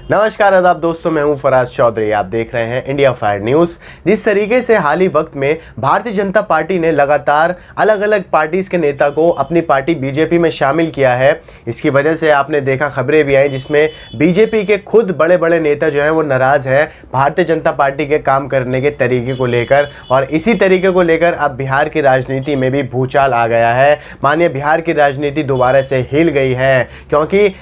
नमस्कार आदाब दोस्तों, मैं हूं फराज चौधरी। आप देख रहे हैं इंडिया फायर न्यूज़। जिस तरीके से हाल ही वक्त में भारतीय जनता पार्टी ने लगातार अलग अलग पार्टीज़ के नेता को अपनी पार्टी बीजेपी में शामिल किया है, इसकी वजह से आपने देखा खबरें भी आई जिसमें बीजेपी के खुद बड़े बड़े नेता जो हैं वो नाराज़ हैं भारतीय जनता पार्टी के काम करने के तरीके को लेकर। और इसी तरीके को लेकर अब बिहार की राजनीति में भी भूचाल आ गया है। मानिए बिहार की राजनीति दोबारा से हिल गई है, क्योंकि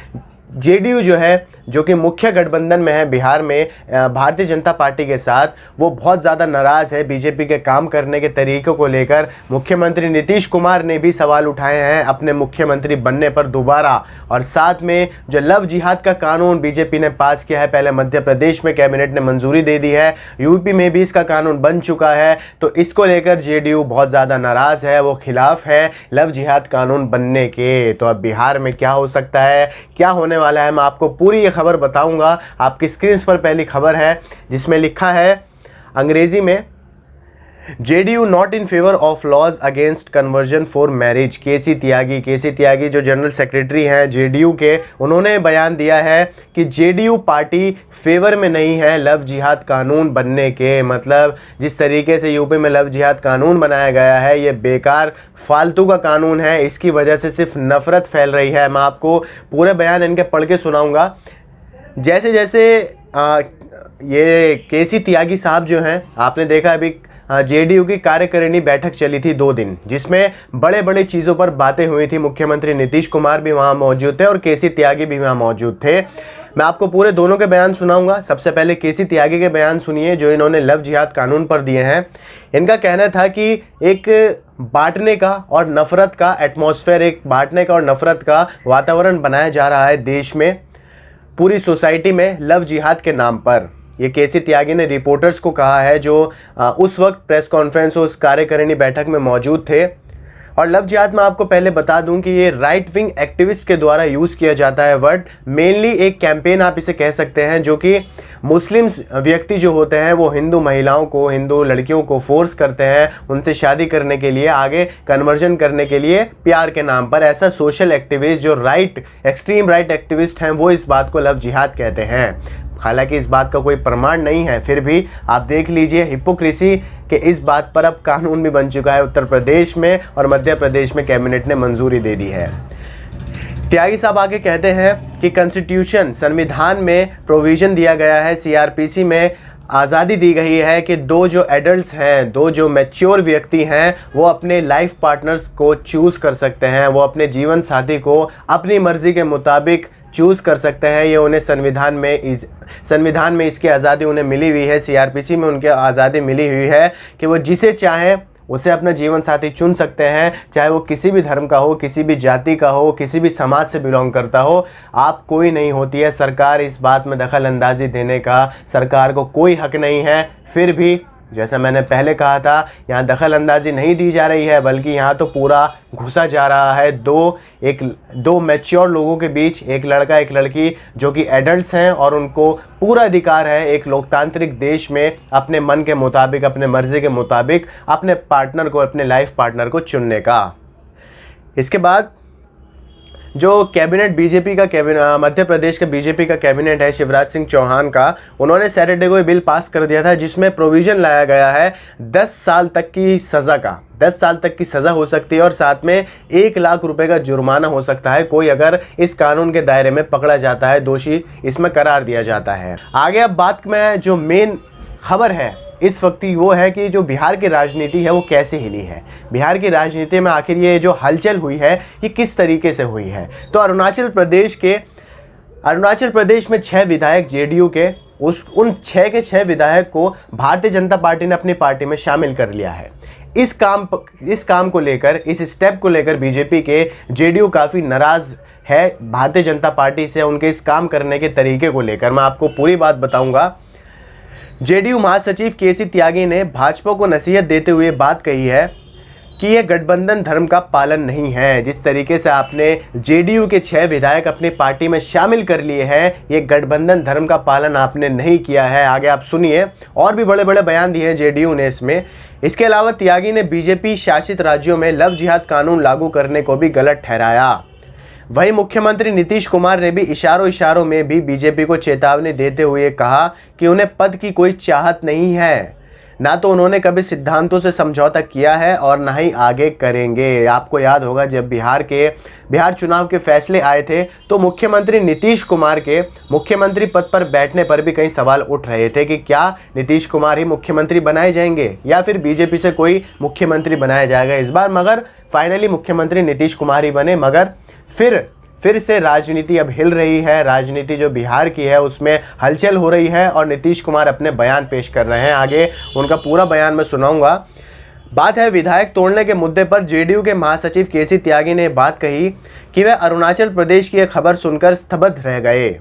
जेडीयू जो है, जो कि मुख्य गठबंधन में है बिहार में भारतीय जनता पार्टी के साथ, वो बहुत ज़्यादा नाराज़ है बीजेपी के काम करने के तरीक़ों को लेकर। मुख्यमंत्री नीतीश कुमार ने भी सवाल उठाए हैं अपने मुख्यमंत्री बनने पर दोबारा। और साथ में जो लव जिहाद का कानून बीजेपी ने पास किया है, पहले मध्य प्रदेश में कैबिनेट ने मंजूरी दे दी है, यूपी में भी इसका कानून बन चुका है, तो इसको लेकर जेडीयू बहुत ज़्यादा नाराज़ है, वो खिलाफ है लव जिहाद कानून बनने के। तो अब बिहार में क्या हो सकता है, क्या होने वाला है, मैं आपको पूरी ये खबर बताऊंगा। आपकी स्क्रीन पर पहली खबर है जिसमें लिखा है अंग्रेजी में, JDU not in favour of laws against conversion for marriage. KC Tyagi जो जनरल सेक्रेटरी हैं जेडीयू के, उन्होंने बयान दिया है कि जेडीयू पार्टी फेवर में नहीं है लव जिहाद कानून बनने के। मतलब जिस तरीके से यूपी में लव जिहाद कानून बनाया गया है, ये बेकार फालतू का कानून है, इसकी वजह से सिर्फ नफरत फैल रही है। मैं आपको पूरे बयान इनके पढ़ के सुनाऊंगा। जैसे जैसे ये केसी त्यागी साहब जो हैं, आपने देखा अभी जेडीयू की कार्यकारिणी बैठक चली थी 2 दिन, जिसमें बड़े बड़े चीज़ों पर बातें हुई थी। मुख्यमंत्री नीतीश कुमार भी वहाँ मौजूद थे और केसी त्यागी भी वहाँ मौजूद थे। मैं आपको पूरे दोनों के बयान सुनाऊंगा। सबसे पहले केसी त्यागी के बयान सुनिए जो इन्होंने लव जिहाद कानून पर दिए हैं। इनका कहना था कि एक बांटने का और नफरत का एटमॉस्फेयर, एक बांटने का और नफरत का वातावरण बनाया जा रहा है देश में, पूरी सोसाइटी में लव जिहाद के नाम पर। ये केसी त्यागी ने रिपोर्टर्स को कहा है जो उस वक्त प्रेस कॉन्फ्रेंस, उस कार्यकारिणी बैठक में मौजूद थे। और लव जिहाद में आपको पहले बता दूं कि ये राइट विंग एक्टिविस्ट के द्वारा यूज़ किया जाता है वर्ड। मेनली एक कैंपेन आप इसे कह सकते हैं, जो कि मुस्लिम व्यक्ति जो होते हैं वो हिंदू महिलाओं को, हिंदू लड़कियों को फोर्स करते हैं उनसे शादी करने के लिए, आगे कन्वर्जन करने के लिए प्यार के नाम पर। ऐसा सोशल एक्टिविस्ट जो एक्सट्रीम राइट एक्टिविस्ट हैं, वो इस बात को लव जिहाद कहते हैं। हालांकि इस बात का कोई प्रमाण नहीं है, फिर भी आप देख लीजिए हिपोक्रेसी कि इस बात पर अब कानून भी बन चुका है उत्तर प्रदेश में, और मध्य प्रदेश में कैबिनेट ने मंजूरी दे दी है। त्यागी साहब आगे कहते हैं कि कॉन्स्टिट्यूशन, संविधान में प्रोविज़न दिया गया है, सीआरपीसी में आज़ादी दी गई है कि 2 जो एडल्ट्स हैं, 2 जो मैच्योर व्यक्ति हैं, वो अपने लाइफ पार्टनर्स को चूज़ कर सकते हैं, वो अपने जीवन साथी को अपनी मर्ज़ी के मुताबिक चूज़ कर सकते हैं। ये उन्हें संविधान में इसकी आज़ादी उन्हें मिली हुई है, सीआरपीसी में उनके आज़ादी मिली हुई है कि वो जिसे चाहें उसे अपना जीवन साथी चुन सकते हैं, चाहे वो किसी भी धर्म का हो, किसी भी जाति का हो, किसी भी समाज से बिलोंग करता हो। आप कोई नहीं होती है सरकार इस बात में दखल अंदाजी देने का, सरकार को कोई हक नहीं है। फिर भी जैसा मैंने पहले कहा था, यहाँ दखल अंदाजी नहीं दी जा रही है, बल्कि यहाँ तो पूरा घुसा जा रहा है दो मैच्योर लोगों के बीच, एक लड़का एक लड़की जो कि एडल्ट्स हैं, और उनको पूरा अधिकार है एक लोकतांत्रिक देश में अपने मन के मुताबिक, अपने मर्जी के मुताबिक अपने पार्टनर को, अपने लाइफ पार्टनर को चुनने का। इसके बाद जो कैबिनेट बीजेपी का मध्य प्रदेश का बीजेपी का कैबिनेट है शिवराज सिंह चौहान का, उन्होंने सैटरडे को बिल पास कर दिया था जिसमें प्रोविज़न लाया गया है 10 साल तक की सज़ा का। 10 साल तक की सज़ा हो सकती है और साथ में 1 लाख रुपए का जुर्माना हो सकता है कोई अगर इस कानून के दायरे में पकड़ा जाता है, दोषी इसमें करार दिया जाता है। आगे अब बात में जो मेन खबर है इस वक्त वो है कि जो बिहार की राजनीति है वो कैसे हिली है, बिहार की राजनीति में आखिर ये जो हलचल हुई है ये किस तरीके से हुई है। तो अरुणाचल प्रदेश में 6 विधायक जेडीयू के, उन 6 के 6 विधायक को भारतीय जनता पार्टी ने अपनी पार्टी में शामिल कर लिया है। इस काम को लेकर, इस स्टेप को लेकर बीजेपी के जेडीयू काफ़ी नाराज़ है भारतीय जनता पार्टी से, उनके इस काम करने के तरीके को लेकर। मैं आपको पूरी बात बताऊंगा। जेडीयू महासचिव केसी त्यागी ने भाजपा को नसीहत देते हुए बात कही है कि यह गठबंधन धर्म का पालन नहीं है। जिस तरीके से आपने जेडीयू के 6 विधायक अपनी पार्टी में शामिल कर लिए हैं, ये गठबंधन धर्म का पालन आपने नहीं किया है। आगे आप सुनिए, और भी बड़े बड़े बयान दिए हैं जेडीयू ने इसमें। इसके अलावा त्यागी ने बीजेपी शासित राज्यों में लव जिहाद कानून लागू करने को भी गलत ठहराया। वहीं मुख्यमंत्री नीतीश कुमार ने भी इशारों में भी बीजेपी को चेतावनी देते हुए कहा कि उन्हें पद की कोई चाहत नहीं है। ना तो उन्होंने कभी सिद्धांतों से समझौता किया है और ना ही आगे करेंगे। आपको याद होगा जब बिहार चुनाव के फैसले आए थे तो मुख्यमंत्री नीतीश कुमार के मुख्यमंत्री पद पर बैठने पर भी कई सवाल उठ रहे थे कि क्या नीतीश कुमार ही मुख्यमंत्री बनाए जाएंगे या फिर बीजेपी से कोई मुख्यमंत्री बनाया जाएगा इस बार। मगर फाइनली मुख्यमंत्री नीतीश कुमार ही बने। मगर फिर से राजनीति अब हिल रही है। राजनीति जो बिहार की है उसमें हलचल हो रही है और नीतीश कुमार अपने बयान पेश कर रहे हैं। आगे उनका पूरा बयान मैं सुनाऊंगा। बात है विधायक तोड़ने के मुद्दे पर जेडीयू के महासचिव केसी त्यागी ने बात कही कि वे अरुणाचल प्रदेश की एक खबर सुनकर स्तब्ध रह गए।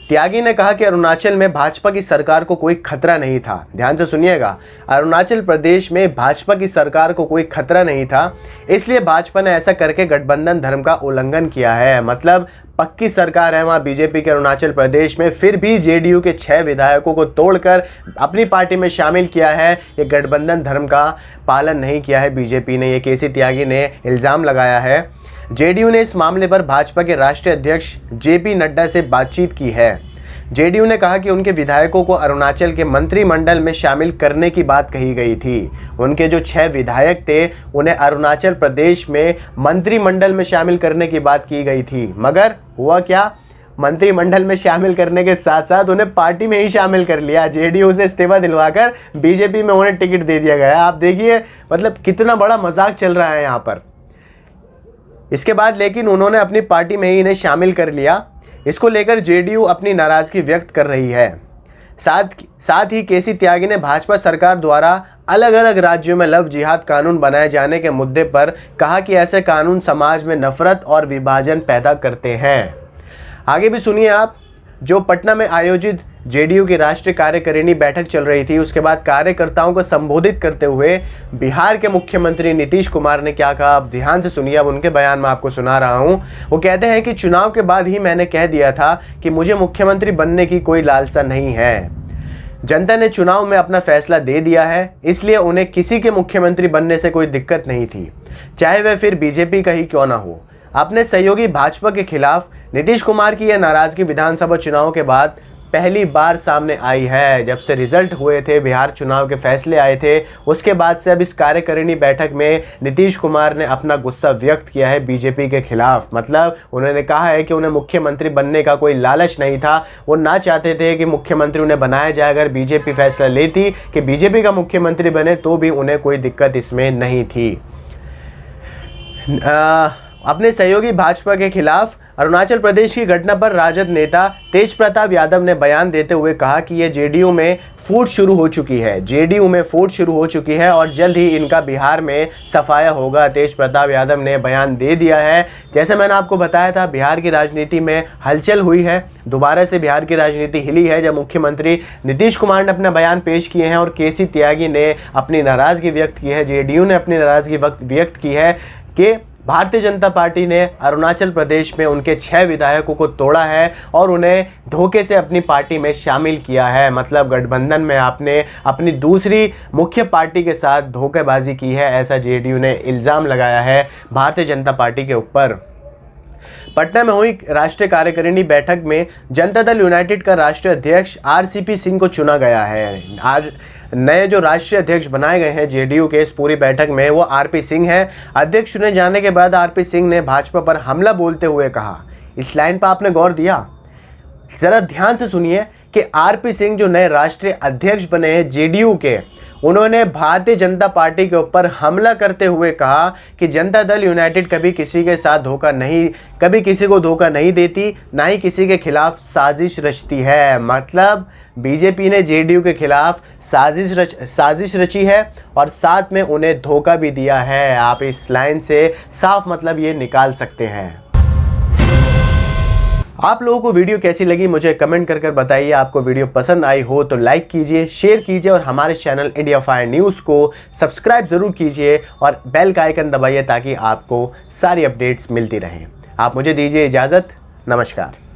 त्यागी ने कहा कि अरुणाचल में भाजपा की सरकार को कोई खतरा नहीं था। ध्यान से सुनिएगा, अरुणाचल प्रदेश में भाजपा की सरकार को कोई खतरा नहीं था, इसलिए भाजपा ने ऐसा करके गठबंधन धर्म का उल्लंघन किया है। मतलब पक्की सरकार है वहाँ बीजेपी के अरुणाचल प्रदेश में, फिर भी जेडीयू के 6 विधायकों को तोड़कर अपनी पार्टी में शामिल किया है। ये गठबंधन धर्म का पालन नहीं किया है बीजेपी ने, ये केसी त्यागी ने इल्ज़ाम लगाया है। जेडीयू ने इस मामले पर भाजपा के राष्ट्रीय अध्यक्ष जेपी नड्डा से बातचीत की है। जेडीयू ने कहा कि उनके विधायकों को अरुणाचल के मंत्रिमंडल में शामिल करने की बात कही गई थी। उनके जो 6 विधायक थे उन्हें अरुणाचल प्रदेश में मंत्रिमंडल में शामिल करने की बात की गई थी। मगर हुआ क्या, मंत्रिमंडल में शामिल करने के साथ साथ उन्हें पार्टी में ही शामिल कर लिया। जेडीयू से इस्तीफा दिलवाकर बीजेपी में उन्हें टिकट दे दिया गया। आप देखिए मतलब कितना बड़ा मजाक चल रहा है यहाँ पर। इसके बाद लेकिन उन्होंने अपनी पार्टी में ही इन्हें शामिल कर लिया। इसको लेकर जेडीयू अपनी नाराजगी व्यक्त कर रही है। साथ ही केसी त्यागी ने भाजपा सरकार द्वारा अलग अलग राज्यों में लव जिहाद कानून बनाए जाने के मुद्दे पर कहा कि ऐसे कानून समाज में नफरत और विभाजन पैदा करते हैं। आगे भी सुनिए आप। जो पटना में आयोजित जेडीयू की राष्ट्रीय कार्यकारिणी बैठक चल रही थी, उसके बाद कार्यकर्ताओं को संबोधित करते हुए बिहार के मुख्यमंत्री नीतीश कुमार ने क्या कहा, आप ध्यान से सुनिए। अब उनके बयान में आपको सुना रहा हूं। वो कहते हैं कि चुनाव के बाद ही मैंने कह दिया था कि मुझे मुख्यमंत्री बनने की कोई लालसा नहीं है। जनता ने चुनाव में अपना फैसला दे दिया है, इसलिए उन्हें किसी के मुख्यमंत्री बनने से कोई दिक्कत नहीं थी, चाहे वह फिर बीजेपी का ही क्यों ना हो। अपने सहयोगी भाजपा के खिलाफ नीतीश कुमार की यह नाराजगी विधानसभा चुनाव के बाद पहली बार सामने आई है। जब से रिजल्ट हुए थे, बिहार चुनाव के फैसले आए थे, उसके बाद से अब इस कार्यकारिणी बैठक में नीतीश कुमार ने अपना गुस्सा व्यक्त किया है बीजेपी के खिलाफ। मतलब उन्होंने कहा है कि उन्हें मुख्यमंत्री बनने का कोई लालच नहीं था। वो ना चाहते थे कि मुख्यमंत्री उन्हें बनाया जाए। अगर बीजेपी फैसला लेती कि बीजेपी का मुख्यमंत्री बने तो भी उन्हें कोई दिक्कत इसमें नहीं थी। अपने सहयोगी भाजपा के खिलाफ अरुणाचल प्रदेश की घटना पर राजद नेता तेज प्रताप यादव ने बयान देते हुए कहा कि ये जेडीयू में फूट शुरू हो चुकी है। जेडीयू में फूट शुरू हो चुकी है और जल्द ही इनका बिहार में सफाया होगा। तेज प्रताप यादव ने बयान दे दिया है। जैसे मैंने आपको बताया था, बिहार की राजनीति में हलचल हुई है। दोबारा से बिहार की राजनीति हिली है जब मुख्यमंत्री नीतीश कुमार ने अपना बयान पेश किए हैं और केसी त्यागी ने अपनी नाराजगी व्यक्त की है, जेडीयू ने अपनी नाराजगी व्यक्त की है कि भारतीय जनता पार्टी ने अरुणाचल प्रदेश में उनके 6 विधायकों को तोड़ा है और उन्हें धोखे से अपनी पार्टी में शामिल किया है। मतलब गठबंधन में आपने अपनी दूसरी मुख्य पार्टी के साथ धोखेबाजी की है, ऐसा जेडीयू ने इल्ज़ाम लगाया है भारतीय जनता पार्टी के ऊपर। पटना में हुई राष्ट्रीय कार्यकारिणी बैठक में जनता दल यूनाइटेड का राष्ट्रीय अध्यक्ष आरसीपी सिंह को चुना गया है। आज नए जो राष्ट्रीय अध्यक्ष बनाए गए हैं जेडीयू के इस पूरी बैठक में, वो आरपी सिंह हैं। अध्यक्ष चुने जाने के बाद आरपी सिंह ने भाजपा पर हमला बोलते हुए कहा, इस लाइन पर आपने गौर दिया? जरा ध्यान से सुनिए कि आरपी सिंह जो नए राष्ट्रीय अध्यक्ष बने हैं जेडीयू के, उन्होंने भारतीय जनता पार्टी के ऊपर हमला करते हुए कहा कि जनता दल यूनाइटेड कभी किसी के साथ कभी किसी को धोखा नहीं देती, ना ही किसी के खिलाफ साजिश रचती है। मतलब बीजेपी ने जेडीयू के खिलाफ साजिश रची है और साथ में उन्हें धोखा भी दिया है। आप इस लाइन से साफ मतलब ये निकाल सकते हैं। आप लोगों को वीडियो कैसी लगी मुझे कमेंट कर बताइए। आपको वीडियो पसंद आई हो तो लाइक कीजिए, शेयर कीजिए और हमारे चैनल इंडिया फायर न्यूज़ को सब्सक्राइब ज़रूर कीजिए और बेल का आइकन दबाइए ताकि आपको सारी अपडेट्स मिलती रहें। आप मुझे दीजिए इजाज़त। नमस्कार।